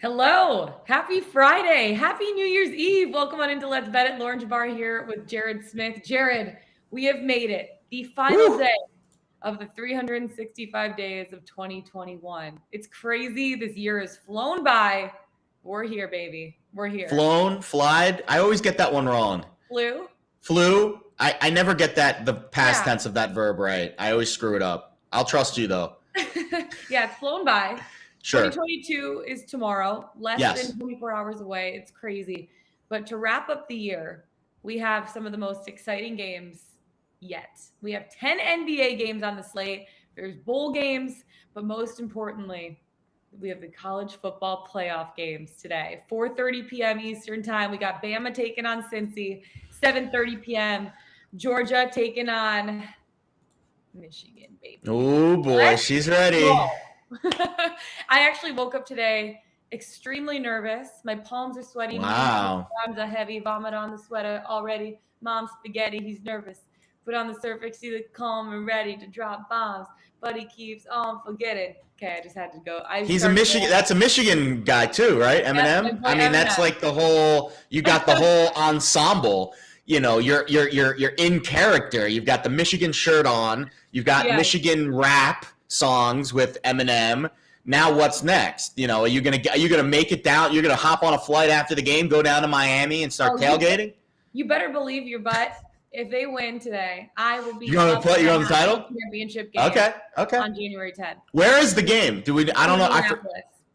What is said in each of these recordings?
Hello, happy Friday, happy New Year's Eve. Welcome on into Let's Bet It. Lauren Jabbar here with Jared Smith. Jared, we have made it the final Woo! day of the 365 days of 2021. It's crazy. This year has flown by. We're here, baby. We're here. Flown, flied. I always get that one wrong. Flew? Flew. I never get the past Yeah. tense of that verb right. I always screw it up. I'll trust you though. Yeah, it's flown by. Sure. 2022 is tomorrow, less Yes. than 24 hours away. It's crazy. But to wrap up the year, we have some of the most exciting games yet. We have 10 NBA games on the slate. There's bowl games, but most importantly, we have the college football playoff games today. 4:30 p.m. Eastern time. We got Bama taking on Cincy. 7:30 p.m. Georgia taking on Michigan, baby. Oh boy, Let's she's ready. go. I actually woke up today extremely nervous. My palms are sweaty. Wow. Mom's a heavy vomit on the sweater already. Mom's spaghetti. He's nervous. But on the surface, he look calm and ready to drop bombs. But he keeps on forgetting. Okay, I just had to go. He's a Michigan. That's a Michigan guy too, right? Eminem. I mean, that's like the whole. You got the whole ensemble. You know, you're in character. You've got the Michigan shirt on. You've got Michigan rap songs with Eminem. Now what's next? You know, are you gonna make it down? You're gonna hop on a flight after the game, go down to Miami, and start tailgating? You better believe your butt. If they win today, I will be. You're gonna play. You're on the title championship game. Okay. On January 10th. Where is the game? Do we? I don't know.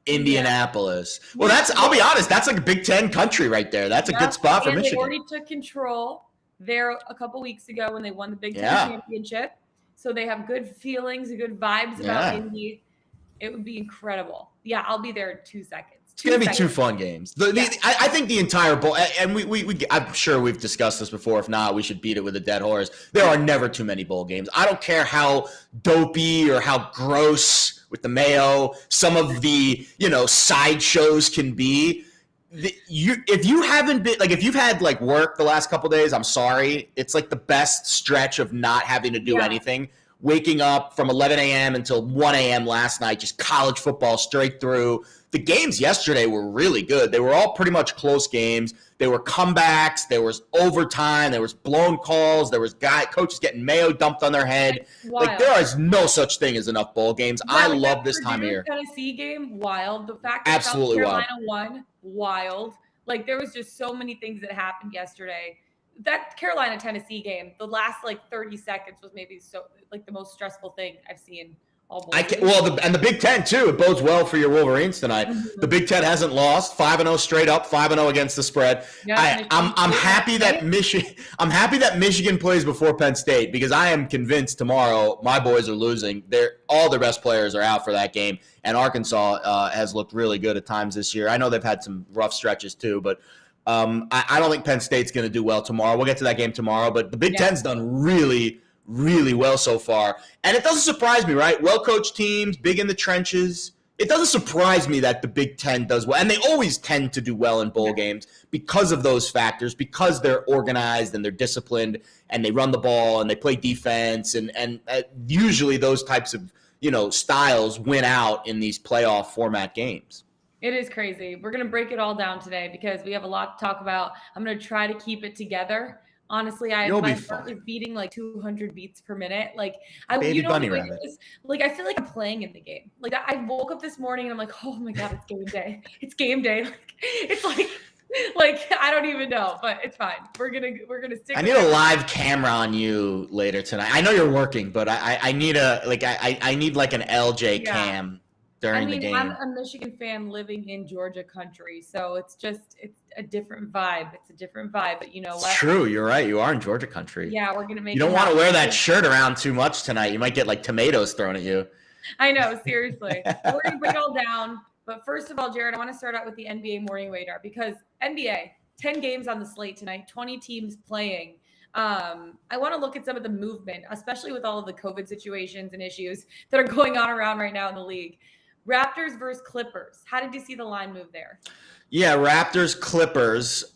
Indianapolis. Well, that's. I'll be honest. That's like a Big Ten country right there. That's a good spot for Michigan. They already took control there a couple weeks ago when they won the Big Ten championship. So they have good feelings and good vibes about Indy. It would be incredible. Yeah, I'll be there in 2 seconds. It's going to be two fun games. I think the entire bowl, and I'm sure we've discussed this before. If not, we should beat it with a dead horse. There are never too many bowl games. I don't care how dopey or how gross with the mayo some of the sideshows can be. If you haven't been if you've had work the last couple of days, I'm sorry. It's like the best stretch of not having to do anything. Waking up from 11 a.m. until 1 a.m. last night, just college football straight through. The games yesterday were really good. They were all pretty much close games. There were comebacks. There was overtime. There was blown calls. There was coaches getting mayo dumped on their head. There is no such thing as enough bowl games. I love this time of year. Tennessee game, wild. The fact that South Carolina won, wild. There was just so many things that happened yesterday. That Carolina-Tennessee game, the last 30 seconds was maybe the most stressful thing I've seen all bowl. And the Big Ten too. It bodes well for your Wolverines tonight. Mm-hmm. The Big Ten hasn't lost. 5-0 straight up. 5-0 against the spread. Yeah, I'm happy that Michigan plays before Penn State because I am convinced tomorrow my boys are losing. All their best players are out for that game, and Arkansas has looked really good at times this year. I know they've had some rough stretches too, but. I don't think Penn State's going to do well tomorrow. We'll get to that game tomorrow, but the Big Ten's done really, really well so far. And it doesn't surprise me, right? Well-coached teams, big in the trenches. It doesn't surprise me that the Big Ten does well. And they always tend to do well in bowl games because of those factors, because they're organized and they're disciplined and they run the ball and they play defense. And usually those types of, styles win out in these playoff format games. It is crazy. We're going to break it all down today because we have a lot to talk about. I'm going to try to keep it together. Honestly, my heart is beating 200 beats per minute. Baby bunny rabbit. I feel like I'm playing in the game. I woke up this morning and I'm like, oh my God, it's game day. It's game day. It's I don't even know, but it's fine. We're gonna stick. I need a live camera on you later tonight. I know you're working, but I need I need an LJ cam. During the game. I'm a Michigan fan living in Georgia country, so it's a different vibe. It's a different vibe, but you know what? It's true. You're right. You are in Georgia country. Yeah, we're gonna make. You don't want to wear that shirt around too much tonight. You might get tomatoes thrown at you. I know, seriously. We're gonna break it all down, but first of all, Jared, I want to start out with the NBA morning radar because NBA 10 games on the slate tonight, 20 teams playing. I want to look at some of the movement, especially with all of the COVID situations and issues that are going on around right now in the league. Raptors versus Clippers. How did you see the line move there? Yeah, Raptors, Clippers.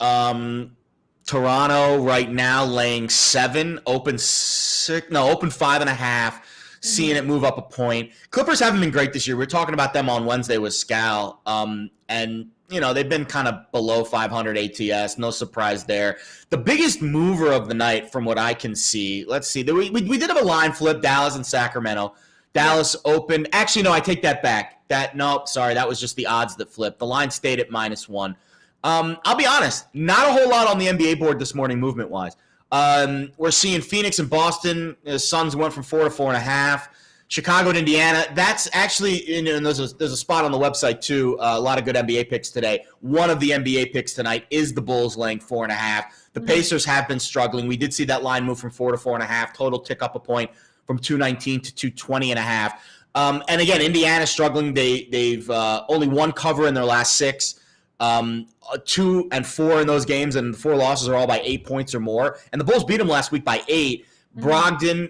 Toronto right now laying 7, open 5.5. seeing it move up a point. Clippers haven't been great this year. We were talking about them on Wednesday with Scal. And, they've been kind of below 500 ATS. No surprise there. The biggest mover of the night from what I can see, let's see. We did have a line flip, Dallas and Sacramento. Dallas opened. Actually, no, I take that back. That was just the odds that flipped. The line stayed at -1. I'll be honest, not a whole lot on the NBA board this morning movement-wise. We're seeing Phoenix and Boston. The Suns went from 4 to 4.5. Chicago and Indiana. That's actually, and there's a spot on the website too. A lot of good NBA picks today. One of the NBA picks tonight is the Bulls laying 4.5. The Pacers have been struggling. We did see that line move from 4 to 4.5. Total tick up a point from 219 to 220.5. And again, Indiana's struggling. They've only one cover in their last 6. 2 and 4 in those games, and the 4 losses are all by 8 points or more. And the Bulls beat them last week by 8. Brogdon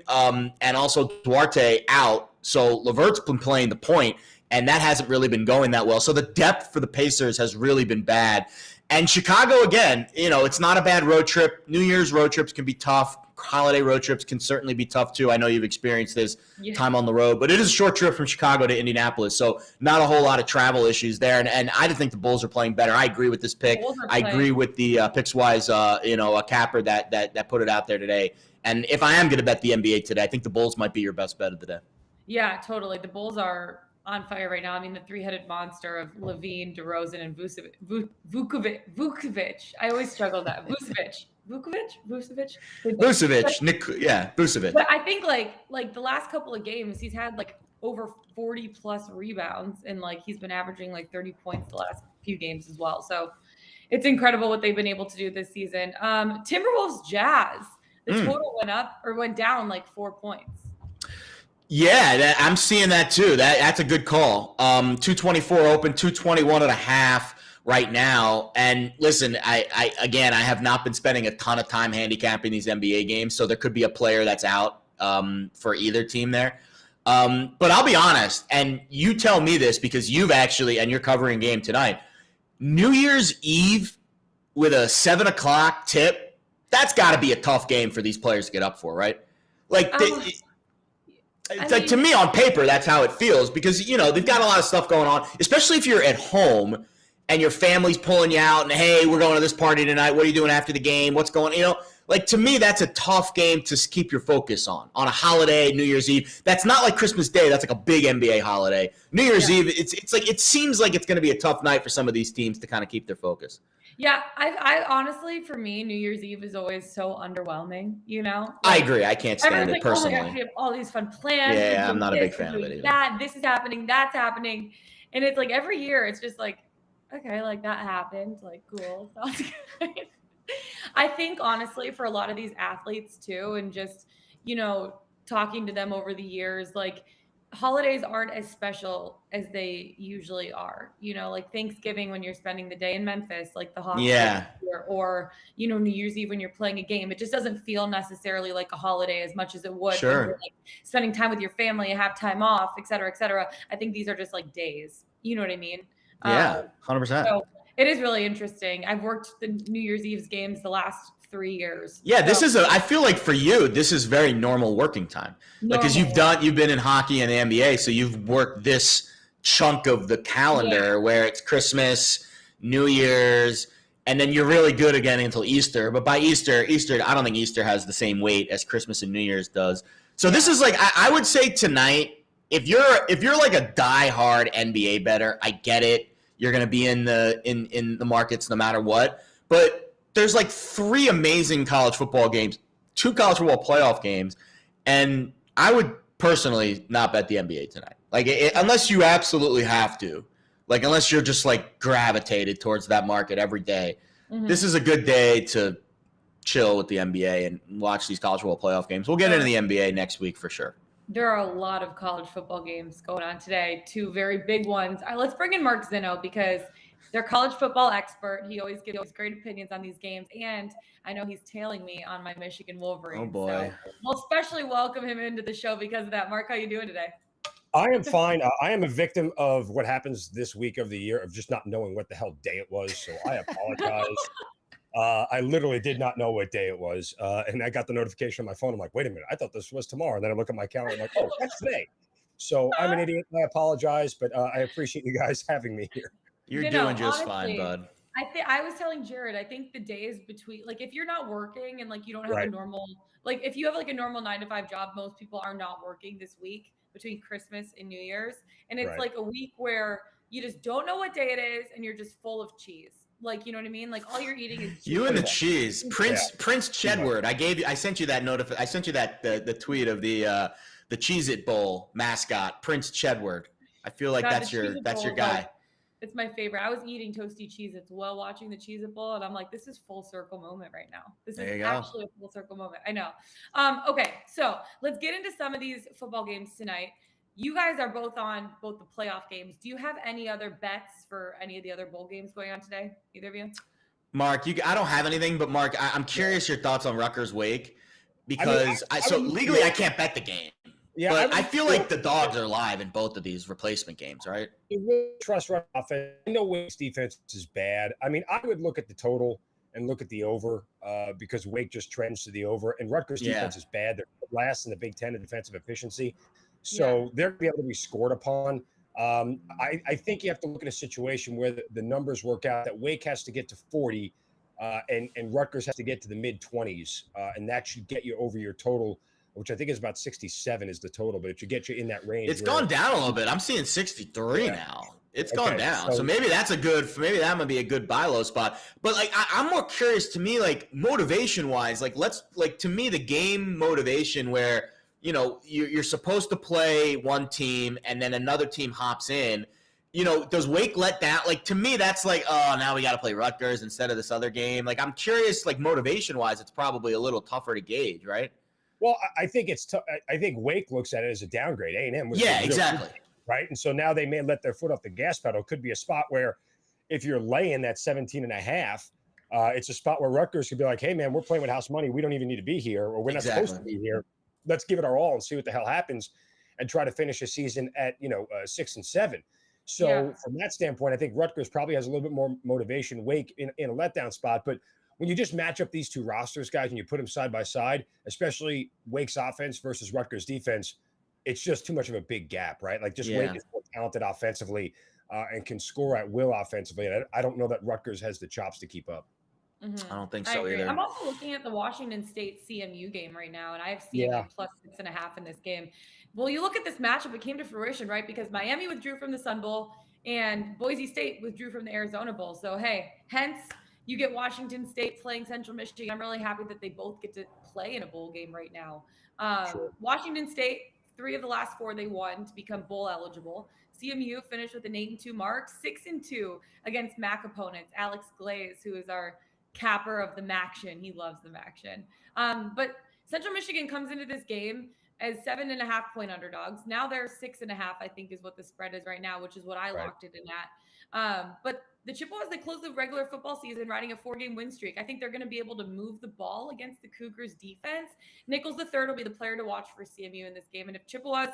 and also Duarte out, so LeVert's been playing the point, and that hasn't really been going that well. So the depth for the Pacers has really been bad. And Chicago, again, it's not a bad road trip. New Year's road trips can be tough. Holiday road trips can certainly be tough too. I know you've experienced this time on the road, but it is a short trip from Chicago to Indianapolis, so not a whole lot of travel issues there. And I think the Bulls are playing better. I agree with this pick. I agree with the Pickswise, a capper that put it out there today. And if I am going to bet the NBA today, I think the Bulls might be your best bet of the day. Yeah, totally. The Bulls are on fire right now. I mean, the three-headed monster of Levine, DeRozan, and Vucevic. I always struggle with that. Vucevic. Vucevic. But I think like the last couple of games, he's had like over 40 plus rebounds, and like he's been averaging like 30 points the last few games as well. So it's incredible what they've been able to do this season. Timberwolves Jazz. The total went down like 4 points. Yeah, I'm seeing that too. That's a good call. 224 open, 221.5 right now. And listen, I have not been spending a ton of time handicapping these NBA games, so there could be a player that's out for either team there. But I'll be honest, and you tell me this because you're covering game tonight. New Year's Eve with a 7 o'clock tip, that's got to be a tough game for these players to get up for, right? To me on paper, that's how it feels because, they've got a lot of stuff going on, especially if you're at home and your family's pulling you out and, hey, we're going to this party tonight. What are you doing after the game? What's going on? To me, that's a tough game to keep your focus on a holiday, New Year's Eve. That's not like Christmas Day. That's like a big NBA holiday. New Year's Eve, it's like it seems like it's going to be a tough night for some of these teams to kind of keep their focus. Yeah, I honestly, for me, New Year's Eve is always so underwhelming, I agree. I can't stand it personally. Oh my gosh, we have all these fun plans. Yeah, I'm not a big fan of it either. This is happening, that's happening. And it's like every year, it's just like, okay, like that happened. Like, cool. Sounds good. I think, honestly, for a lot of these athletes, too, and just, talking to them over the years, like, holidays aren't as special as they usually are. Like Thanksgiving when you're spending the day in Memphis, like the Hawks, or New Year's Eve when you're playing a game. It just doesn't feel necessarily like a holiday as much as it would when you're like spending time with your family and have time off, et cetera, et cetera. I think these are just like days. You know what I mean? Yeah, 100%. So it is really interesting. I've worked the New Year's Eve's games the last 3 years. Yeah, I feel like for you, this is very normal working time. Because you've been in hockey and the NBA, so you've worked this chunk of the calendar where it's Christmas, New Year's, and then you're really good again until Easter. But by Easter, I don't think Easter has the same weight as Christmas and New Year's does. So this is like, I would say tonight, if you're like a diehard NBA bettor, I get it. You're going to be in the markets no matter what. But there's like 3 amazing college football games, 2 college football playoff games, and I would personally not bet the NBA tonight. Like, unless you absolutely have to. Like, unless you're just, like, gravitated towards that market every day. Mm-hmm. This is a good day to chill with the NBA and watch these college football playoff games. We'll get into the NBA next week for sure. There are a lot of college football games going on today, 2 very big ones. Let's bring in Mark Zinno because they're college football expert. He always gives great opinions on these games, and I know he's tailing me on my Michigan Wolverines. Oh, boy. So we'll especially welcome him into the show because of that. Mark, how you doing today? I am fine. I am a victim of what happens this week of the year of just not knowing what the hell day it was, so I apologize. I literally did not know what day it was. And I got the notification on my phone. I'm like, wait a minute, I thought this was tomorrow. And then I look at my calendar. I'm like, oh, that's today. So I'm an idiot. I apologize, but I appreciate you guys having me here. You're doing just fine, bud. I was telling Jared, I think the days between, like, if you're not working and like you don't have a normal, like if you have like a normal 9-to-5 job, most people are not working this week between Christmas and New Year's. And it's like a week where you just don't know what day it is and you're just full of cheese. Like, you know what I mean? Like all you're eating is cheese. You and the cheese. Prince Chedward. I sent you that I sent you that the tweet of the Cheez-It Bowl mascot, Prince Chedward. I feel like that's your guy. It's my favorite. I was eating toasty Cheez-Its while watching the Cheez-It Bowl, and I'm like, this is full circle moment right now. This is actually a full circle moment. I know. Okay, so let's get into some of these football games tonight. You guys are both on both the playoff games. Do you have any other bets for any of the other bowl games going on today? Either of you? Mark, I don't have anything, but Mark, I'm curious your thoughts on Rutgers Wake because legally I can't bet the game. Yeah, but I feel like the dogs are live in both of these replacement games, right? You really trust run offense. I know Wake's defense is bad. I mean, I would look at the total and look at the over because Wake just trends to the over, and Rutgers' defense is bad. They're last in the Big Ten in defensive efficiency, so they're going to be able to be scored upon. I think you have to look at a situation where the numbers work out that Wake has to get to 40 and Rutgers has to get to the mid-20s, and that should get you over your total, which I think is about 67 is the total, but it should get you in that range. It's gone down a little bit. I'm seeing 63 now. It's gone down. So maybe maybe that might be a good buy low spot. But like, I'm more curious to me, like motivation wise, to me, the game motivation where, you know, you're supposed to play one team and then another team hops in, you know, does Wake let that, like, to me, that's like, oh, now we got to play Rutgers instead of this other game. Like, I'm curious, like motivation wise, it's probably a little tougher to gauge, right? Well, I think it's I think Wake looks at it as a downgrade. A&M was exactly right, and so now they may let their foot off the gas pedal. Could be a spot where if you're laying that 17.5, it's a spot where Rutgers could be like, hey man, we're playing with house money. We don't even need to be here, or we're not supposed to be here. Let's give it our all and see what the hell happens, and try to finish a season at 6 and 7. So from that standpoint, I think Rutgers probably has a little bit more motivation. Wake in a letdown spot, but when you just match up these two rosters, guys, and you put them side by side, especially Wake's offense versus Rutgers' defense, it's just too much of a big gap, right? Like Wake is more talented offensively and can score at will offensively. And I don't know that Rutgers has the chops to keep up. Mm-hmm. I don't think so either. I'm also looking at the Washington State CMU game right now, and I have CMU plus 6.5 in this game. Well, you look at this matchup, it came to fruition, right? Because Miami withdrew from the Sun Bowl and Boise State withdrew from the Arizona Bowl. So, hey, hence you get Washington State playing Central Michigan. I'm really happy that they both get to play in a bowl game right now. Washington State, 3 of the last 4 they won to become bowl eligible. CMU finished with an 8-2 mark, 6-2 against MAC opponents. Alex Glaze, who is our capper of the MACtion. He loves the MACtion. But Central Michigan comes into this game as 7.5-point underdogs. Now they're 6.5, I think is what the spread is right now, which is what I locked it in at. But the Chippewas, they closed the regular football season riding a 4-game win streak. I think they're going to be able to move the ball against the Cougars defense. Nichols III will be the player to watch for CMU in this game. And if Chippewas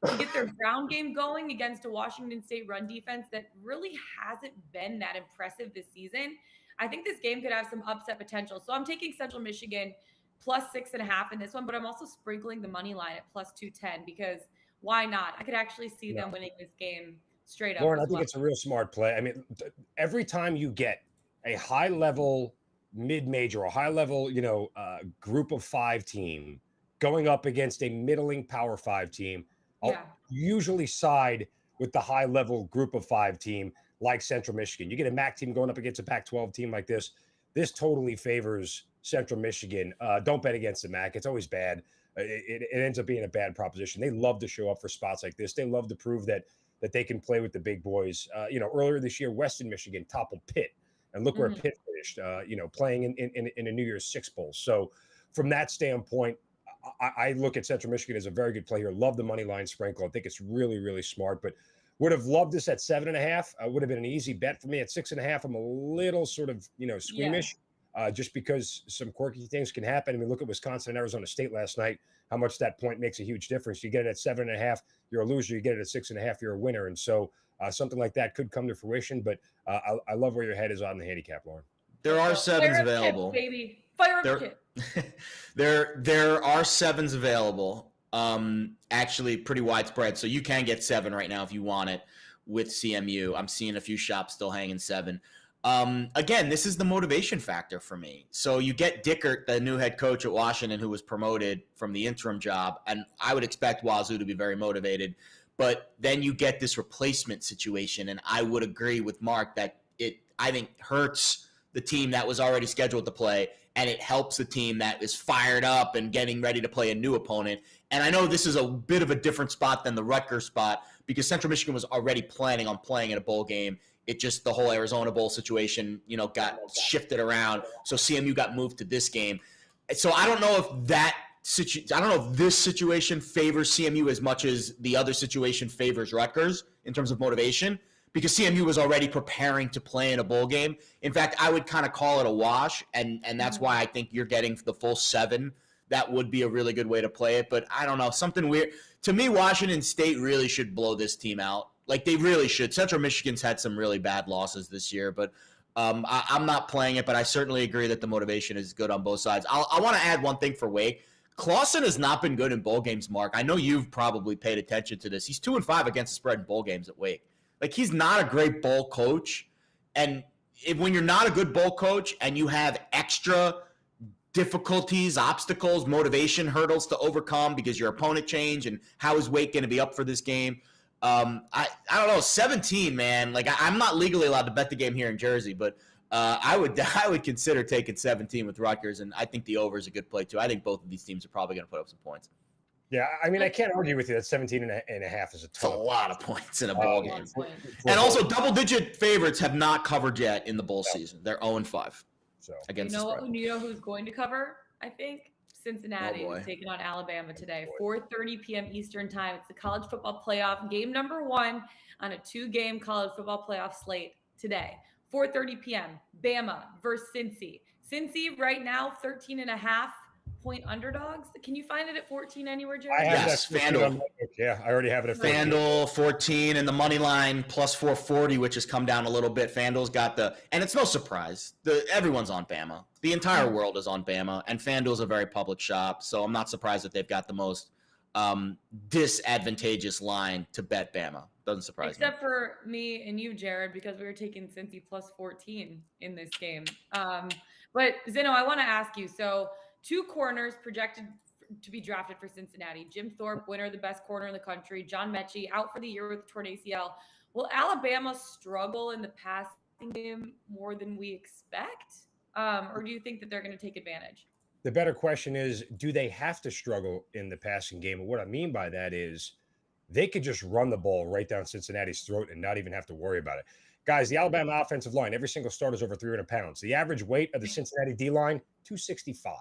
can get their ground game going against a Washington State run defense that really hasn't been that impressive this season, I think this game could have some upset potential. So I'm taking Central Michigan plus 6.5 in this one, but I'm also sprinkling the money line at plus 210 because why not? I could actually see them winning this game straight up. Lauren, I think it's a real smart play. I mean, every time you get a high-level mid-major or high-level, group of 5 team going up against a middling Power 5 team, I'll usually side with the high-level group of 5 team like Central Michigan. You get a MAC team going up against a Pac-12 team like this. This totally favors Central Michigan. Don't bet against the MAC. It's always bad. It ends up being a bad proposition. They love to show up for spots like this. They love to prove that they can play with the big boys. Earlier this year, Western Michigan toppled Pitt, and look where Pitt finished. Playing in a New Year's Six bowl. So, from that standpoint, I look at Central Michigan as a very good play here. Love the money line sprinkle. I think it's really, really smart. But would have loved this at 7.5. Would have been an easy bet for me at 6.5. I'm a little sort of squeamish. Just because some quirky things can happen. I mean, look at Wisconsin and Arizona State last night, how much that point makes a huge difference. You get it at 7.5, you're a loser. You get it at 6.5, you're a winner. And so something like that could come to fruition. But I love where your head is on the handicap, Lauren. There are sevens available. Kip, baby. Fire up Kip. There are sevens available. Actually pretty widespread. So you can get 7 right now if you want it with CMU. I'm seeing a few shops still hanging 7. Again, this is the motivation factor for me. So you get Dickert, the new head coach at Washington, who was promoted from the interim job, and I would expect Wazoo to be very motivated. But then you get this replacement situation, and I would agree with Mark that I think hurts the team that was already scheduled to play, and it helps the team that is fired up and getting ready to play a new opponent. And I know this is a bit of a different spot than the Rutgers spot because Central Michigan was already planning on playing in a bowl game. It just, the whole Arizona Bowl situation, got shifted around. So CMU got moved to this game. So I don't know if this situation favors CMU as much as the other situation favors Rutgers in terms of motivation, because CMU was already preparing to play in a bowl game. In fact, I would kind of call it a wash, and that's why I think you're getting the full 7. That would be a really good way to play it. But I don't know, something weird. To me, Washington State really should blow this team out. Like, they really should. Central Michigan's had some really bad losses this year, but I'm not playing it, but I certainly agree that the motivation is good on both sides. I want to add one thing for Wake. Clausen has not been good in bowl games, Mark. I know you've probably paid attention to this. He's 2-5 against the spread in bowl games at Wake. Like, he's not a great bowl coach. And when you're not a good bowl coach and you have extra difficulties, obstacles, motivation hurdles to overcome because your opponent changed, and how is Wake going to be up for this game? I don't know, 17, man. Like, I'm not legally allowed to bet the game here in Jersey, but I would consider taking 17 with Rutgers, and I think the over is a good play too. I think both of these teams are probably going to put up some points. Yeah, I mean, I can't argue with you that 17 and a half is a lot of points in a bowl game. And also, double-digit favorites have not covered yet in the bowl season. They're 0-5 against the spread. You know who's going to cover, I think? Cincinnati is taking on Alabama today, 4:30 p.m. Eastern time. It's the college football playoff, game number 1 on a 2-game college football playoff slate today. 4:30 p.m. Bama versus Cincy. Cincy right now 13.5-point underdogs. Can you find it at 14 anywhere, Jared? Yes, FanDuel. Yeah, I already have it at FanDuel 14, and the money line plus 440, which has come down a little bit. FanDuel's got and it's no surprise. Everyone's on Bama. The entire world is on Bama, and FanDuel's a very public shop, so I'm not surprised that they've got the most disadvantageous line to bet Bama. Doesn't surprise me. Except for me and you, Jared, because we were taking Cincy plus 14 in this game. But Zinno, I want to ask you, so 2 corners projected to be drafted for Cincinnati. Jim Thorpe, winner of the best corner in the country. John Mechie, out for the year with a torn ACL. Will Alabama struggle in the passing game more than we expect? Or do you think that they're going to take advantage? The better question is, do they have to struggle in the passing game? And what I mean by that is they could just run the ball right down Cincinnati's throat and not even have to worry about it. Guys, the Alabama offensive line, every single starter is over 300 pounds. The average weight of the Cincinnati D-line, 265.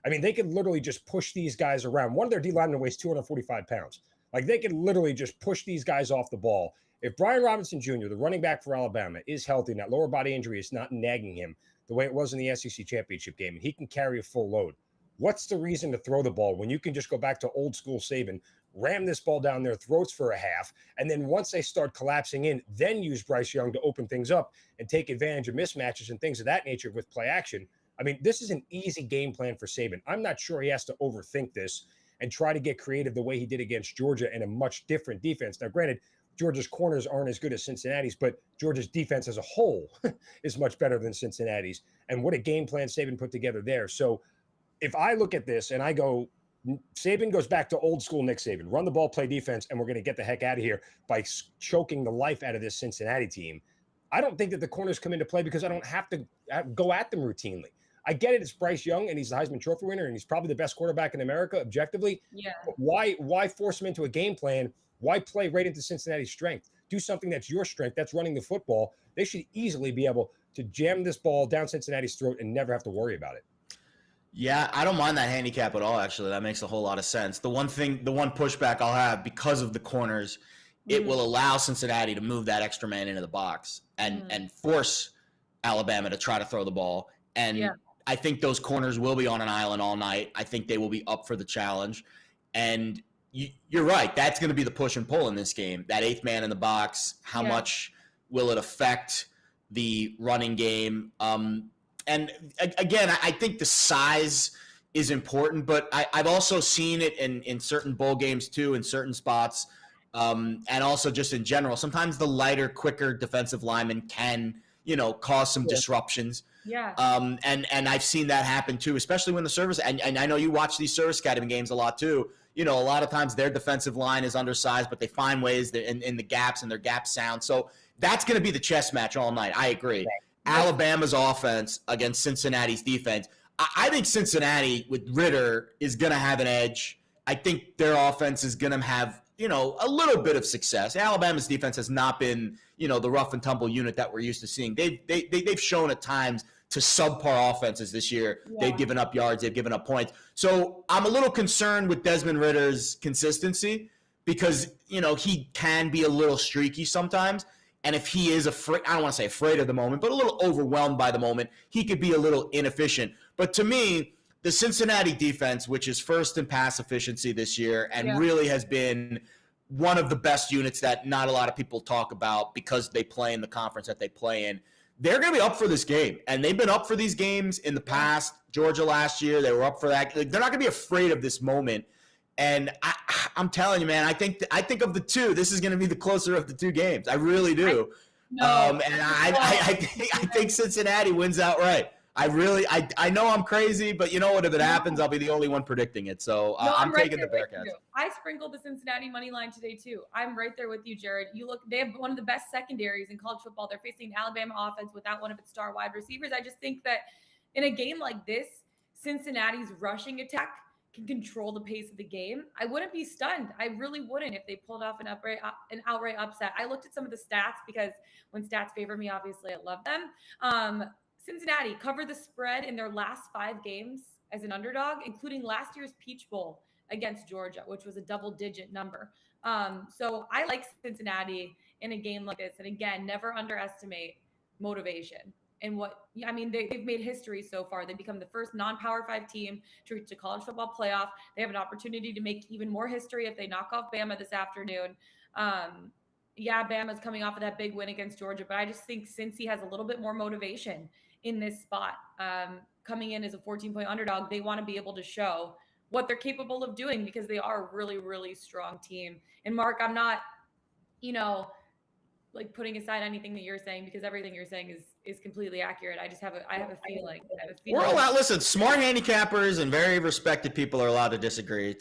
I mean, they could literally just push these guys around. One of their D-linemen weighs 245 pounds. Like, they could literally just push these guys off the ball. If Brian Robinson Jr., the running back for Alabama, is healthy and that lower body injury is not nagging him the way it was in the SEC championship game, and he can carry a full load, what's the reason to throw the ball when you can just go back to old school Saban, ram this ball down their throats for a half, and then once they start collapsing in, then use Bryce Young to open things up and take advantage of mismatches and things of that nature with play action? I mean, this is an easy game plan for Saban. I'm not sure he has to overthink this and try to get creative the way he did against Georgia in a much different defense. Now, granted, Georgia's corners aren't as good as Cincinnati's, but Georgia's defense as a whole is much better than Cincinnati's. And what a game plan Saban put together there. So if I look at this and I go, Saban goes back to old school Nick Saban, run the ball, play defense, and we're going to get the heck out of here by choking the life out of this Cincinnati team. I don't think that the corners come into play because I don't have to go at them routinely. I get it. It's Bryce Young, and he's the Heisman Trophy winner, and he's probably the best quarterback in America, objectively. Yeah. But why force him into a game plan? Why play right into Cincinnati's strength? Do something that's your strength. That's running the football. They should easily be able to jam this ball down Cincinnati's throat and never have to worry about it. Yeah, I don't mind that handicap at all, actually. That makes a whole lot of sense. The one pushback I'll have because of the corners, it will allow Cincinnati to move that extra man into the box and force Alabama to try to throw the ball. And I think those corners will be on an island all night. I think they will be up for the challenge. And you're right. That's going to be the push and pull in this game. That 8th man in the box, how much will it affect the running game? again, I think the size is important, but I've also seen it in certain bowl games too, in certain spots, and also just in general. Sometimes the lighter, quicker defensive linemen can, cause some disruptions. Yeah. And I've seen that happen too, especially when the service, and I know you watch these service academy games a lot too. A lot of times their defensive line is undersized, but they find ways in the gaps, and their gaps sound. So that's going to be the chess match all night. I agree. Right. Alabama's offense against Cincinnati's defense. I think Cincinnati with Ritter is going to have an edge. I think their offense is going to have, a little bit of success. Alabama's defense has not been, the rough and tumble unit that we're used to seeing. They've shown at times to subpar offenses this year. Yeah. They've given up yards. They've given up points. So I'm a little concerned with Desmond Ritter's consistency because, he can be a little streaky sometimes. And if he is afraid, I don't want to say afraid of the moment, but a little overwhelmed by the moment, he could be a little inefficient. But to me, the Cincinnati defense, which is first in pass efficiency this year and really has been one of the best units that not a lot of people talk about because they play in the conference that they play in, they're going to be up for this game. And they've been up for these games in the past. Georgia last year, they were up for that. They're not going to be afraid of this moment. And I'm telling you, man, I think of the two, this is going to be the closer of the two games. I really do. I think Cincinnati wins outright. I know I'm crazy, but you know what? If it happens, I'll be the only one predicting it. So I'm taking the Bearcats. I sprinkled the Cincinnati money line today too. I'm right there with you, Jared. They have one of the best secondaries in college football. They're facing Alabama offense without one of its star wide receivers. I just think that in a game like this, Cincinnati's rushing attack can control the pace of the game. I wouldn't be stunned. I really wouldn't if they pulled off an outright upset. I looked at some of the stats because when stats favor me, obviously I love them. Cincinnati covered the spread in their last 5 games as an underdog, including last year's Peach Bowl against Georgia, which was a double-digit number. So I like Cincinnati in a game like this. And again, never underestimate motivation. And they've made history so far. They become the first non-Power 5 team to reach a college football playoff. They have an opportunity to make even more history if they knock off Bama this afternoon. Bama's coming off of that big win against Georgia, but I just think Cincy has a little bit more motivation in this spot. Coming in as a 14-point underdog, they want to be able to show what they're capable of doing because they are a really, really strong team. And Mark, I'm not, putting aside anything that you're saying because everything you're saying is completely accurate. I have a feeling. We're allowed. Listen, smart handicappers and very respected people are allowed to disagree.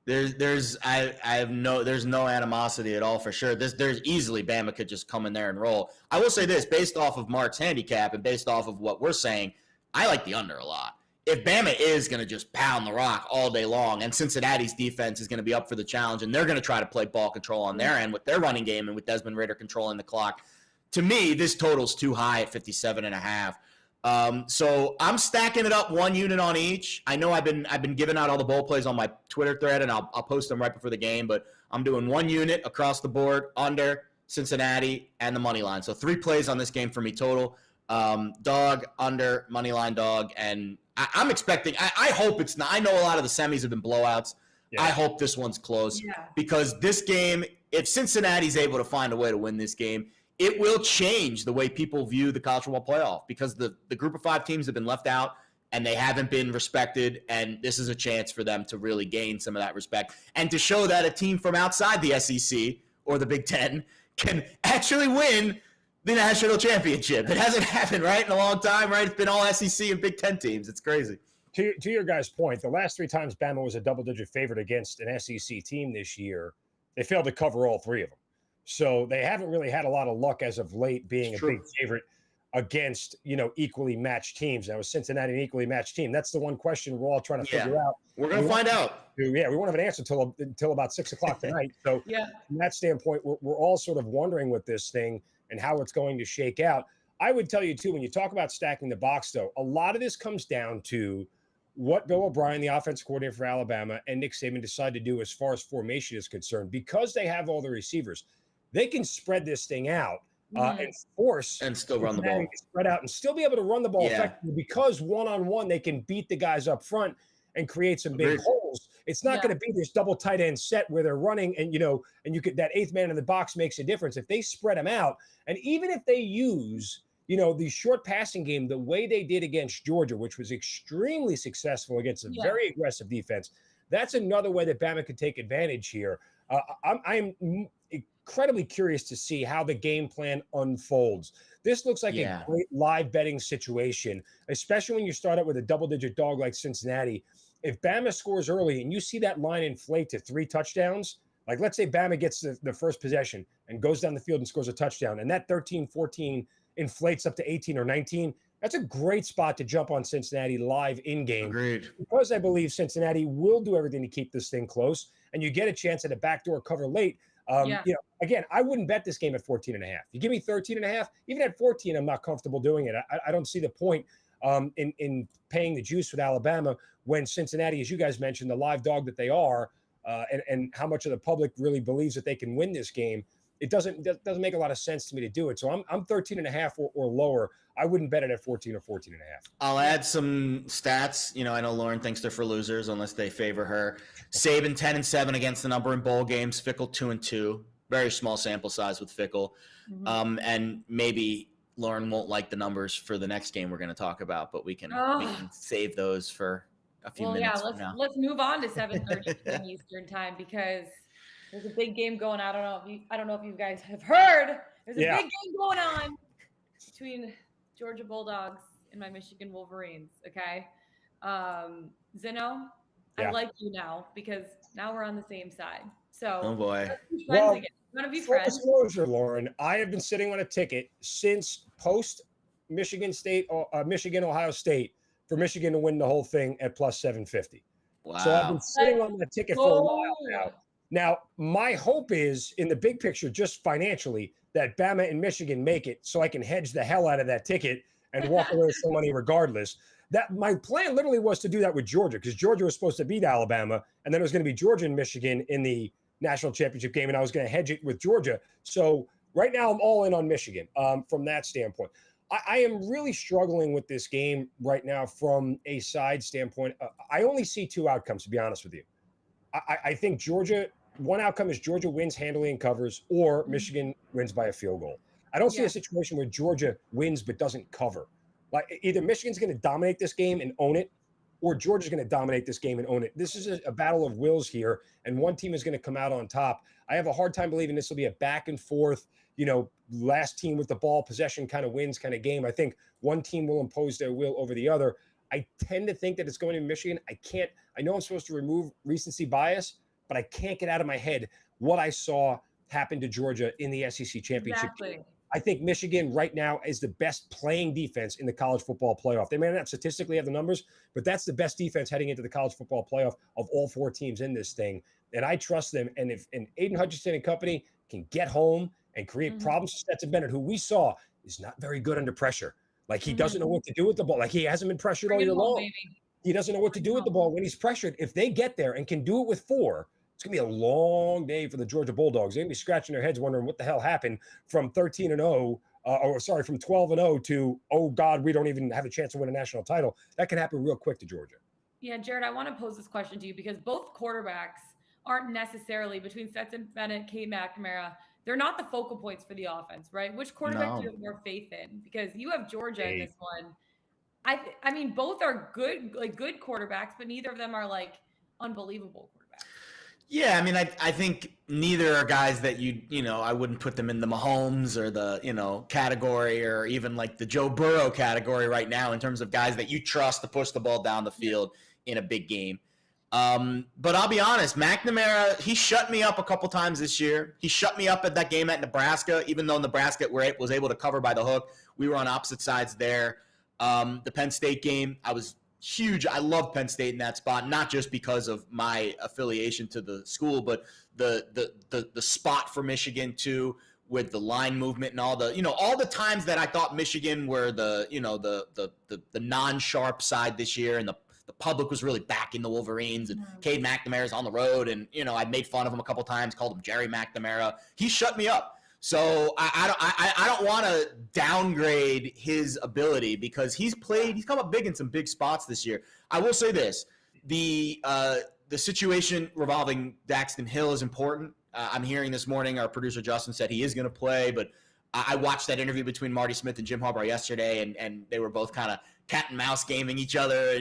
There's no animosity at all for sure. There's easily Bama could just come in there and roll. I will say this, based off of Mark's handicap and based off of what we're saying, I like the under a lot. If Bama is going to just pound the rock all day long and Cincinnati's defense is going to be up for the challenge and they're going to try to play ball control on their end with their running game and with Desmond Ridder controlling the clock, to me, this total's too high at 57.5. So I'm stacking it up 1 unit on each. I know I've been giving out all the bowl plays on my Twitter thread, and I'll post them right before the game, but I'm doing 1 unit across the board, under Cincinnati and the money line. So 3 plays on this game for me total. Dog, under, money line, dog, and I'm expecting – I hope it's not – I know a lot of the semis have been blowouts. Yeah. I hope this one's close because this game, if Cincinnati's able to find a way to win this game, it will change the way people view the college football playoff because the group of 5 teams have been left out and they haven't been respected, and this is a chance for them to really gain some of that respect and to show that a team from outside the SEC or the Big Ten can actually win the national championship. It hasn't happened, right, in a long time, right? It's been all SEC and Big Ten teams. It's crazy. To your guys' point, the last 3 times Bama was a double-digit favorite against an SEC team this year, they failed to cover all 3 of them. So they haven't really had a lot of luck as of late being a big favorite against, equally matched teams. Now, is Cincinnati an equally matched team? That's the one question we're all trying to figure out. We're going to find out. Yeah, we won't have an answer until about 6 o'clock tonight. So from that standpoint, we're all sort of wondering with this thing and how it's going to shake out. I would tell you, too, when you talk about stacking the box, though, a lot of this comes down to what Bill O'Brien, the offensive coordinator for Alabama, and Nick Saban decide to do as far as formation is concerned. Because they have all the receivers, they can spread this thing out and force and still run the ball, spread out and still be able to run the ball effectively because one-on-one they can beat the guys up front and create some big holes. It's not going to be this double tight end set where they're running and you could, that 8th man in the box makes a difference. If they spread them out, and even if they use the short passing game, the way they did against Georgia, which was extremely successful against a very aggressive defense, that's another way that Bama could take advantage here. I'm incredibly curious to see how the game plan unfolds. This looks like a great live betting situation, especially when you start out with a double-digit dog like Cincinnati. If Bama scores early and you see that line inflate to 3 touchdowns, like let's say Bama gets the first possession and goes down the field and scores a touchdown, and that 13-14 inflates up to 18 or 19, that's a great spot to jump on Cincinnati live in-game. Agreed. Because I believe Cincinnati will do everything to keep this thing close, and you get a chance at a backdoor cover late. Again, I wouldn't bet this game at 14.5. You give me 13.5, even at 14, I'm not comfortable doing it. I don't see the point in paying the juice with Alabama when Cincinnati, as you guys mentioned, the live dog that they are, and how much of the public really believes that they can win this game. It doesn't make a lot of sense to me to do it. So I'm 13.5 or lower. I wouldn't bet it at 14 or 14.5. I'll add some stats. I know Lauren thinks they're for losers unless they favor her. Saban 10-7 against the number in bowl games. Fickle 2-2. Very small sample size with Fickle. And maybe Lauren won't like the numbers for the next game we're going to talk about, but we can save those for a few minutes. Let's move on to 7:30 Eastern time, because there's a big game going on. I don't know if you guys have heard. There's a big game going on between Georgia Bulldogs and my Michigan Wolverines. Okay, Zinno, I like you now because now we're on the same side. So, oh boy, let's be friends again. You want to be friends? Full disclosure, Lauren, I have been sitting on a ticket since post Michigan Ohio State for Michigan to win the whole thing at plus 750. Wow. So I've been sitting on that ticket for a while now. Now, my hope is, in the big picture, just financially, that Bama and Michigan make it so I can hedge the hell out of that ticket and walk away with some money regardless. That my plan literally was to do that with Georgia, because Georgia was supposed to beat Alabama, and then it was going to be Georgia and Michigan in the national championship game, and I was going to hedge it with Georgia. So right now I'm all in on Michigan from that standpoint. I am really struggling with this game right now from a side standpoint. I only see 2 outcomes, to be honest with you. I think one outcome is Georgia wins handily and covers, or Michigan wins by a field goal. I don't see a situation where Georgia wins but doesn't cover. Like, either Michigan's going to dominate this game and own it, or Georgia's going to dominate this game and own it. This is a battle of wills here, and one team is going to come out on top. I have a hard time believing this will be a back and forth, last team with the ball possession kind of wins kind of game. I think one team will impose their will over the other. I tend to think that it's going to Michigan. I know I'm supposed to remove recency bias, but I can't get out of my head what I saw happen to Georgia in the SEC championship game. I think Michigan right now is the best playing defense in the college football playoff. They may not statistically have the numbers, but that's the best defense heading into the college football playoff of all 4 teams in this thing. And I trust them. And if Aiden Hutchinson and company can get home and create problems for Stetson Bennett, who we saw is not very good under pressure. Like, he doesn't know what to do with the ball. Like, he hasn't been pressured all year long. He doesn't know what to do with the ball when he's pressured. If they get there and can do it with 4, it's going to be a long day for the Georgia Bulldogs. They're going to be scratching their heads wondering what the hell happened from 13-0, from 12-0 to, oh, God, we don't even have a chance to win a national title. That can happen real quick to Georgia. Yeah, Jared, I want to pose this question to you because both quarterbacks aren't necessarily, between Stetson Bennett, Cade McNamara, they're not the focal points for the offense, right? Which quarterback do you have more faith in? Because you have Georgia in this one. I mean, both are good quarterbacks, but neither of them are unbelievable quarterbacks. Yeah, I mean, I think neither are guys that I wouldn't put them in the Mahomes or the, category, or even like the Joe Burrow category right now in terms of guys that you trust to push the ball down the field in a big game. But I'll be honest, McNamara, he shut me up a couple times this year. He shut me up at that game at Nebraska, even though Nebraska was able to cover by the hook. We were on opposite sides there. The Penn State game, I was huge. I love Penn State in that spot, not just because of my affiliation to the school, but the spot for Michigan too, with the line movement and all the times that I thought Michigan were the non-sharp side this year, and the public was really backing the Wolverines, and Cade McNamara's on the road, and I made fun of him a couple times, called him Jerry McNamara. He shut me up. So I don't want to downgrade his ability, because he's come up big in some big spots this year. I will say this: the situation revolving Daxton Hill is important. I'm hearing this morning our producer Justin said he is going to play, but I watched that interview between Marty Smith and Jim Harbaugh yesterday, and they were both kind of cat and mouse gaming each other.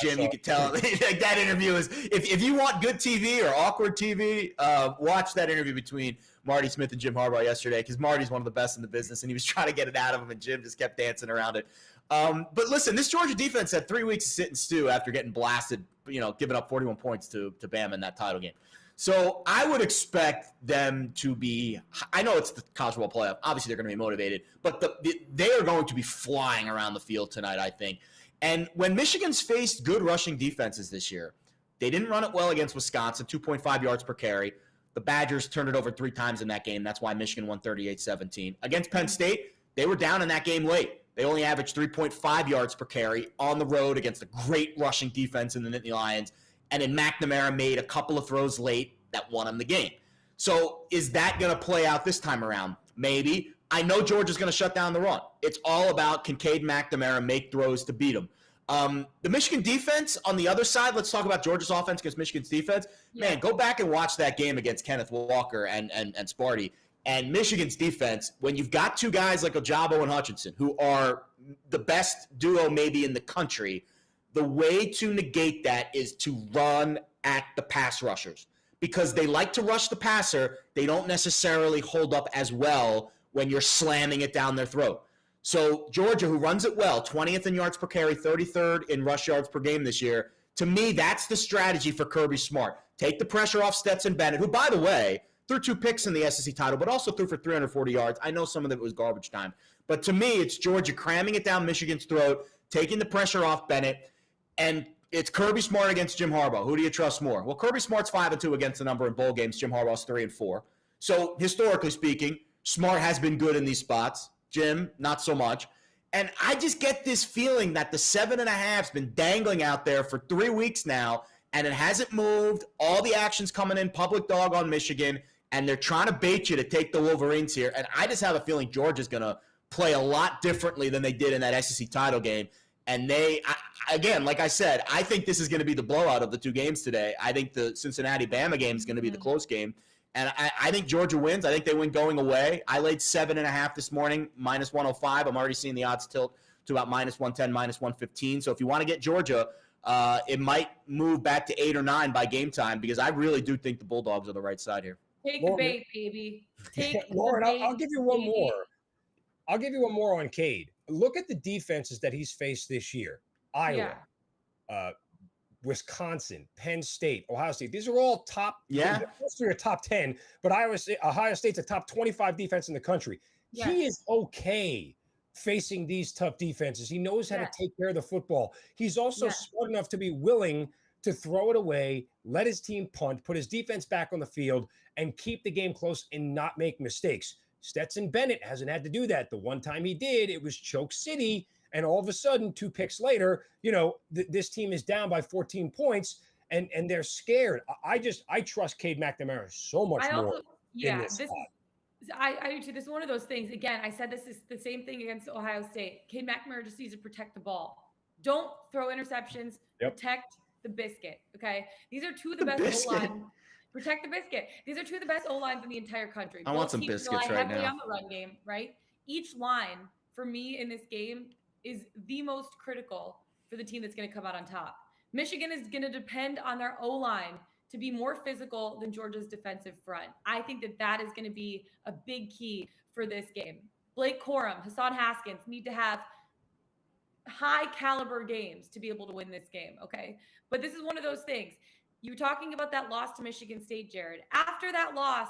Jim, you could tell like that interview is, if you want good TV or awkward TV, watch that interview between Marty Smith and Jim Harbaugh yesterday, because Marty's one of the best in the business, and he was trying to get it out of him, and Jim just kept dancing around it. But listen, this Georgia defense had 3 weeks to sit and stew after getting blasted, giving up 41 points to Bama in that title game. So I would expect them to be – I know it's the college football playoff. Obviously, they're going to be motivated. But they are going to be flying around the field tonight, I think. And when Michigan's faced good rushing defenses this year, they didn't run it well against Wisconsin, 2.5 yards per carry. The Badgers turned it over 3 times in that game. That's why Michigan won 38-17. Against Penn State, they were down in that game late. They only averaged 3.5 yards per carry on the road against a great rushing defense in the Nittany Lions. And then McNamara made a couple of throws late that won him the game. So is that going to play out this time around? Maybe. I know Georgia's going to shut down the run. It's all about can Cade McNamara make throws to beat them. The Michigan defense on the other side, let's talk about Georgia's offense against Michigan's defense. Yeah. Man, go back and watch that game against Kenneth Walker and Sparty. And Michigan's defense, when you've got 2 guys like Ojabo and Hutchinson, who are the best duo maybe in the country, the way to negate that is to run at the pass rushers. Because they like to rush the passer, they don't necessarily hold up as well when you're slamming it down their throat. So Georgia, who runs it well, 20th in yards per carry, 33rd in rush yards per game this year, to me, that's the strategy for Kirby Smart. Take the pressure off Stetson Bennett, who, by the way, threw 2 picks in the SEC title, but also threw for 340 yards. I know some of it was garbage time. But to me, it's Georgia cramming it down Michigan's throat, taking the pressure off Bennett, and it's Kirby Smart against Jim Harbaugh. Who do you trust more? Well, Kirby Smart's 5-2 against the number in bowl games. Jim Harbaugh's 3-4. So historically speaking, Smart has been good in these spots. Jim, not so much. And I just get this feeling that the 7.5's been dangling out there for 3 weeks now, and it hasn't moved. All the action's coming in, public dog on Michigan, and they're trying to bait you to take the Wolverines here. And I just have a feeling Georgia's going to play a lot differently than they did in that SEC title game. And again, like I said, I think this is going to be the blowout of the 2 games today. I think the Cincinnati-Bama game is going to be the close game. And I think Georgia wins. I think they win going away. I laid 7.5 this morning, minus 105. I'm already seeing the odds tilt to about minus 110, minus 115. So if you want to get Georgia, it might move back to 8 or 9 by game time, because I really do think the Bulldogs are the right side here. Take the bait, baby. Lauren, I'll give you one more. I'll give you one more on Cade. Look at the defenses that he's faced this year. Iowa, Wisconsin, Penn State, Ohio State. These are all top. Yeah. Most are top 10, but Ohio State's a top 25 defense in the country. Yeah. He is okay facing these tough defenses. He knows how to take care of the football. He's also smart enough to be willing to throw it away, let his team punt, put his defense back on the field, and keep the game close and not make mistakes. Stetson Bennett hasn't had to do that. The one time he did, it was Choke City, and all of a sudden, 2 picks later, this team is down by 14 points, and they're scared. I trust Cade McNamara so much more. I do too. This is one of those things. Again, I said this is the same thing against Ohio State. Cade McNamara just needs to protect the ball. Don't throw interceptions. Protect the biscuit. Okay, these are 2 of the best O-line. Protect the biscuit. These are 2 of the best O-lines in the entire country. I want some biscuits right now. On the run game, right? Each line for me in this game is the most critical for the team that's going to come out on top. Michigan is going to depend on their O-line to be more physical than Georgia's defensive front. I think that is going to be a big key for this game. Blake Corum, Hassan Haskins need to have high caliber games to be able to win this game. Okay. But this is one of those things. You were talking about that loss to Michigan State, Jared. After that loss,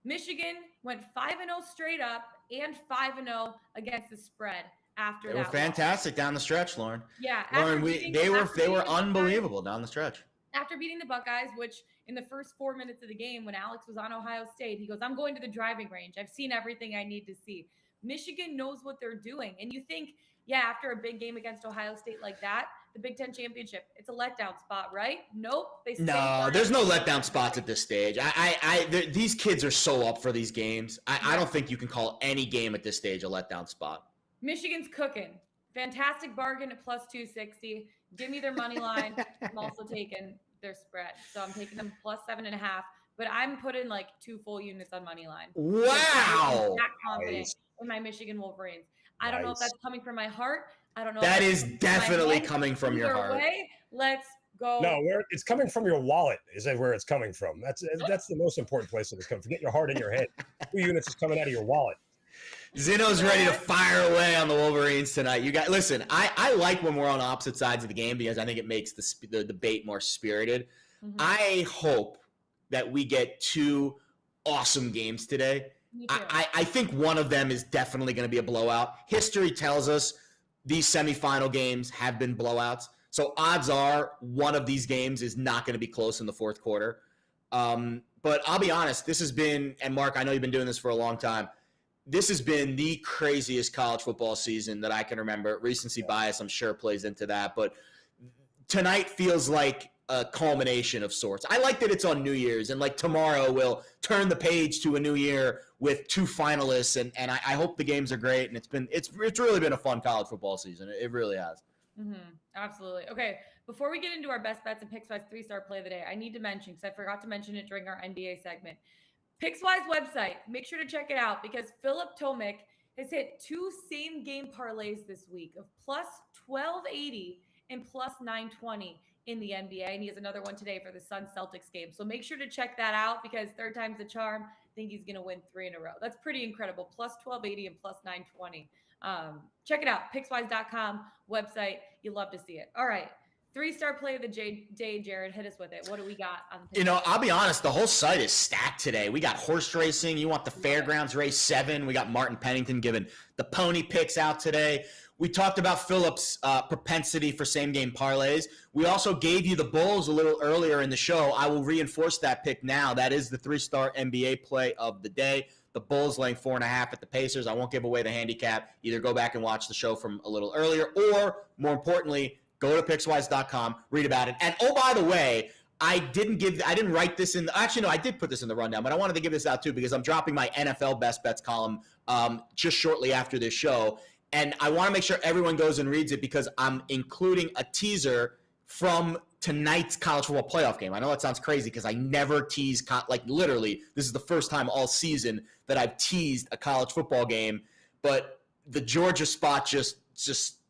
Michigan went 5-0 straight up and 5-0 against the spread after that. They were fantastic loss. Down the stretch, Lauren. Yeah. Lauren, they were unbelievable down the stretch. After beating the Buckeyes, which in the first 4 minutes of the game when Alex was on Ohio State, he goes, I'm going to the driving range. I've seen everything I need to see. Michigan knows what they're doing. And you think, after a big game against Ohio State like that, the Big Ten championship, it's a letdown spot, right? Nope. No, there's no letdown spots at this stage. These kids are so up for these games. I don't think you can call any game at this stage a letdown spot. Michigan's cooking. Fantastic bargain at plus 260. Give me their money line. I'm also taking their spread. So I'm taking them plus 7.5. But I'm putting like 2 full units on money line. Wow. That confident. in my Michigan Wolverines. I don't know if that's coming from my heart. I don't know. That is definitely coming from your heart. Way, let's go. No, it's coming from your wallet is where it's coming from. That's the most important place that it's coming. Forget your heart and your head. 2 units is coming out of your wallet. Zinno's ready to fire away on the Wolverines tonight. You guys, listen, I like when we're on opposite sides of the game because I think it makes the debate more spirited. Mm-hmm. I hope that we get 2 awesome games today. I think one of them is definitely going to be a blowout. History tells us these semifinal games have been blowouts. So odds are one of these games is not going to be close in the fourth quarter. But I'll be honest, this has been, and Mark, I know you've been doing this for a long time, this has been the craziest college football season that I can remember. Recency bias, I'm sure, plays into that. But tonight feels like a culmination of sorts. I like that it's on New Year's, and like tomorrow we'll turn the page to a new year with 2 finalists, and I hope the games are great. And it's really been a fun college football season. It really has. Mm-hmm. Absolutely. Okay, before we get into our best bets and Pickswise 3-star play of the day, I need to mention, because I forgot to mention it during our NBA segment, Pickswise website, make sure to check it out because Philip Tomic has hit 2 same game parlays this week of plus 1280 and plus 920 in the NBA. And he has another one today for the Suns Celtics game. So make sure to check that out because 3rd time's the charm. I think he's going to win 3 in a row. That's pretty incredible. Plus 1280 and plus 920. Check it out. Pickswise.com website. You love to see it. All right. 3-star play of the day, Jared. Hit us with it. What do we got on the I'll be honest, the whole site is stacked today. We got horse racing. You want the Fairgrounds race 7. We got Martin Pennington giving the pony picks out today. We talked about Philip's propensity for same-game parlays. We also gave you the Bulls a little earlier in the show. I will reinforce that pick now. That is the 3-star NBA play of the day. The Bulls laying 4.5 at the Pacers. I won't give away the handicap. Either go back and watch the show from a little earlier, or more importantly, go to Pickswise.com, read about it. And oh, by the way, I didn't write this in. Actually, no, I did put this in the rundown, but I wanted to give this out too because I'm dropping my NFL best bets column just shortly after this show. And I want to make sure everyone goes and reads it because I'm including a teaser from tonight's college football playoff game. I know that sounds crazy because I never tease, literally, this is the first time all season that I've teased a college football game. But the Georgia spot just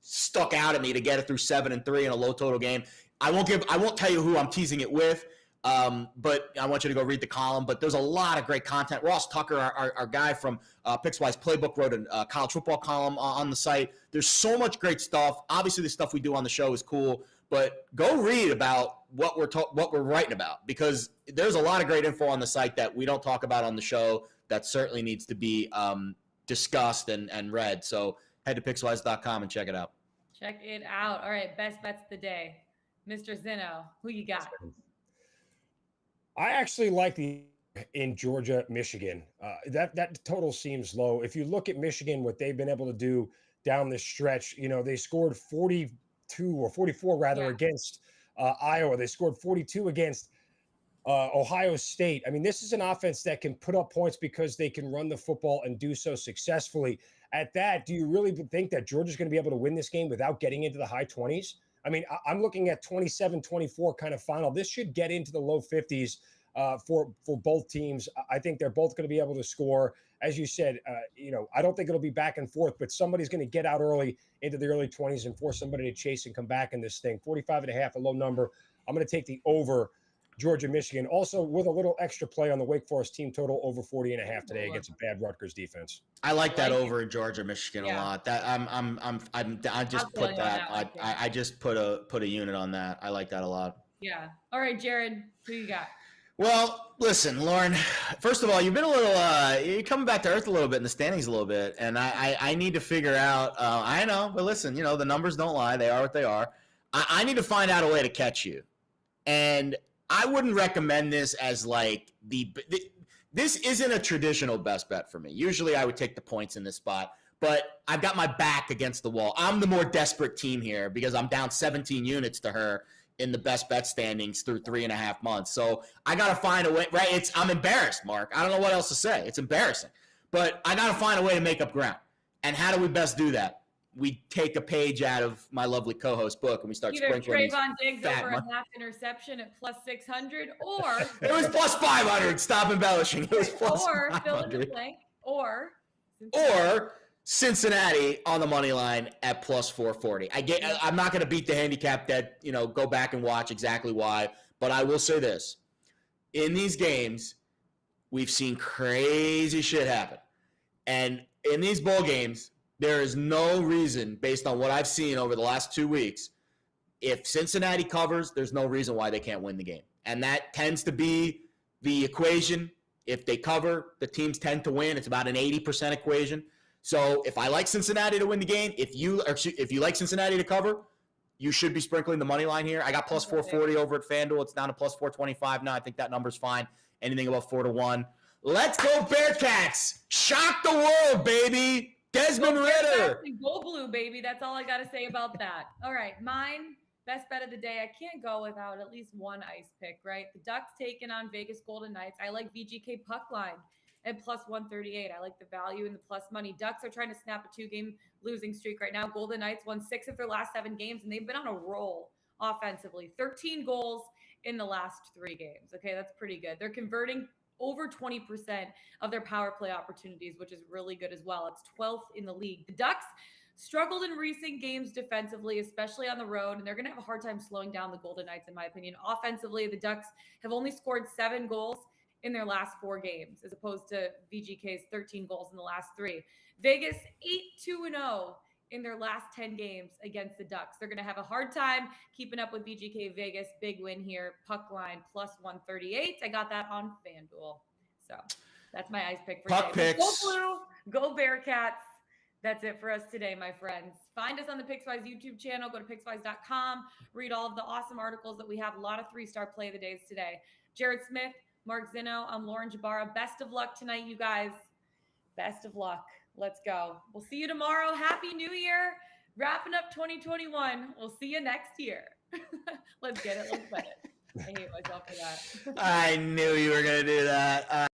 stuck out at me to get it through 7-3 in a low total game. I won't tell you who I'm teasing it with, but I want you to go read the column. But there's a lot of great content. Ross Tucker, our guy from Pickswise Playbook, wrote a college football column on the site. There's so much great stuff. Obviously, the stuff we do on the show is cool, but go read about what we're writing about because there's a lot of great info on the site that we don't talk about on the show that certainly needs to be discussed and read. So head to Pickswise.com and check it out. Check it out. All right, best bets of the day. Mr. Zinno, who you got? I actually like in Georgia, Michigan. That total seems low. If you look at Michigan, what they've been able to do down this stretch, they scored 42 or 44 rather against Iowa. They scored 42 against Ohio State. I mean, this is an offense that can put up points because they can run the football and do so successfully. At that, do you really think that Georgia's going to be able to win this game without getting into the high 20s? I mean, I'm looking at 27-24 kind of final. This should get into the low 50s for both teams. I think they're both going to be able to score. As you said, I don't think it'll be back and forth, but somebody's going to get out early into the early 20s and force somebody to chase and come back in this thing. 45.5, a low number. I'm going to take the over Georgia, Michigan. Also with a little extra play on the Wake Forest team total over 40.5 today against a bad Rutgers defense. I like that over in Georgia, Michigan a lot. That I just put that. I just put a unit on that. I like that a lot. Yeah. All right, Jared, who you got? Well, listen, Lauren. First of all, you've been a little. You're coming back to earth a little bit in the standings a little bit, and I need to figure out. I know, but listen, the numbers don't lie. They are what they are. I need to find out a way to catch you, and I wouldn't recommend this as like this isn't a traditional best bet for me. Usually I would take the points in this spot, but I've got my back against the wall. I'm the more desperate team here because I'm down 17 units to her in the best bet standings through 3.5 months. So I got to find a way, right? I'm embarrassed, Mark. I don't know what else to say. It's embarrassing, but I got to find a way to make up ground. And how do we best do that? We take a page out of my lovely co-host book and we start sprinkling Trayvon Diggs over a half interception at plus 600, or it was plus 500. Stop embellishing. It was plus or 500. fill in the blank, or Or Cincinnati on the money line at plus 440. I'm not going to beat the handicap that, go back and watch exactly why, but I will say this. In these games, we've seen crazy shit happen. And in these bowl games, there is no reason, based on what I've seen over the last 2 weeks, if Cincinnati covers, there's no reason why they can't win the game. And that tends to be the equation. If they cover, the teams tend to win. It's about an 80% equation. So if I like Cincinnati to win the game, if you like Cincinnati to cover, you should be sprinkling the money line here. I got plus 440 over at FanDuel. It's down to plus 425 now. I think that number's fine. Anything above 4-1. Let's go Bearcats! Shock the world, baby! Desmond Ritter! Go blue, baby. That's all I got to say about that. All right, mine, best bet of the day. I can't go without at least one ice pick, right? The Ducks taking on Vegas Golden Knights. I like VGK puck line at plus 138. I like the value in the plus money. Ducks are trying to snap a 2-game losing streak right now. Golden Knights won 6 of their last 7 games, and they've been on a roll offensively. 13 goals in the last 3 games. Okay, that's pretty good. They're converting over 20% of their power play opportunities, which is really good as well. It's 12th in the league. The Ducks struggled in recent games defensively, especially on the road, and they're going to have a hard time slowing down the Golden Knights, in my opinion. Offensively, the Ducks have only scored 7 goals in their last 4 games, as opposed to VGK's 13 goals in the last 3. Vegas 8-2-0 in their last 10 games against the Ducks. They're going to have a hard time keeping up with VGK. Vegas. Big win here. Puck line plus 138. I got that on FanDuel. So that's my ice pick for Puck today. picks. Go Blue. Go Bearcats. That's it for us today, my friends. Find us on the Pickswise YouTube channel. Go to pickswise.com. Read all of the awesome articles that we have. A lot of 3-star play of the days today. Jared Smith, Mark Zinno. I'm Lauren Jabara. Best of luck tonight, you guys. Best of luck. Let's go. We'll see you tomorrow. Happy New Year. Wrapping up 2021. We'll see you next year. Let's get it. Let's bet it. I hate myself for that. I knew you were going to do that.